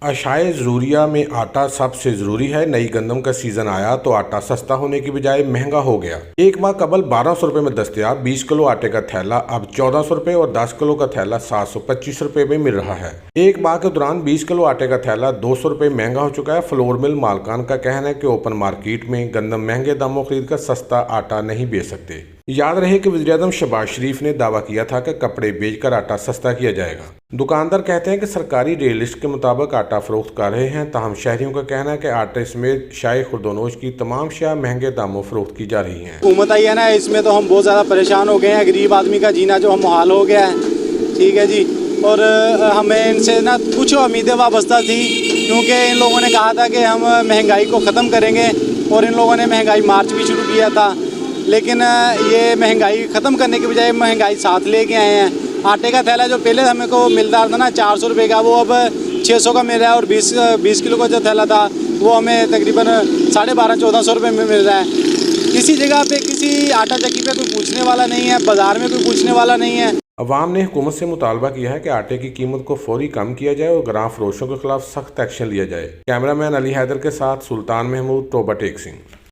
अशाए ज़रूरिया में आटा सबसे ज़रूरी है। नई गंदम का सीज़न आया तो आटा सस्ता होने की बजाय महंगा हो गया। एक माह कबल 1200 रुपये में दस्तयाब 20 किलो आटे का थैला अब 1400 रुपये और 10 किलो का थैला 725 रुपये में मिल रहा है। एक माह के दौरान 20 किलो आटे का थैला 200 रुपये महंगा हो चुका है। फ्लोर मिल मालकान का कहना है कि ओपन मार्केट में गंदम महंगे दामों खरीद कर सस्ता आटा नहीं बेच सकते। याद रहे कि वज़ीर-ए-आज़म शहबाज शरीफ ने दावा किया था कि कपड़े बेचकर आटा सस्ता किया जाएगा। दुकानदार कहते हैं कि सरकारी रेट लिस्ट के मुताबिक आटा फरोख्त कर रहे हैं, ताहम शहरियों का कहना है कि आटे समेत शाय खुर्दोनोश की तमाम शया महंगे दामों फरोख्त की जा रही हैं। हुकूमत आई है ना, इसमें तो हम बहुत ज़्यादा परेशान हो गए हैं। गरीब आदमी का जीना जो हम मुहाल हो गया है। ठीक है जी। और हमें इनसे ना कुछ उम्मीदें वाबस्ता थी, क्योंकि इन लोगों ने कहा था कि हम महंगाई को ख़त्म करेंगे और इन लोगों ने महंगाई मार्च भी शुरू किया था। लेकिन ये महंगाई ख़त्म करने के बजाय महंगाई साथ लेके आए हैं। आटे का थैला जो पहले हमें को मिलता था ना 400 रुपये का, वो अब 600 का मिल रहा है। और 20 किलो का जो थैला था वो हमें तकरीबन 1250-1400 रुपये में मिल रहा है। किसी जगह पे किसी आटा चक्की पे कोई पूछने वाला नहीं है, बाज़ार में कोई पूछने वाला नहीं है। अवाम ने हुकूमत से मुतालबा किया है कि आटे की कीमत को फौरी कम किया जाए और ग्रां फरोशों के खिलाफ सख्त एक्शन लिया जाए। कैमरामैन अली हैदर के साथ सुल्तान महमूद, टोबा टेक सिंह।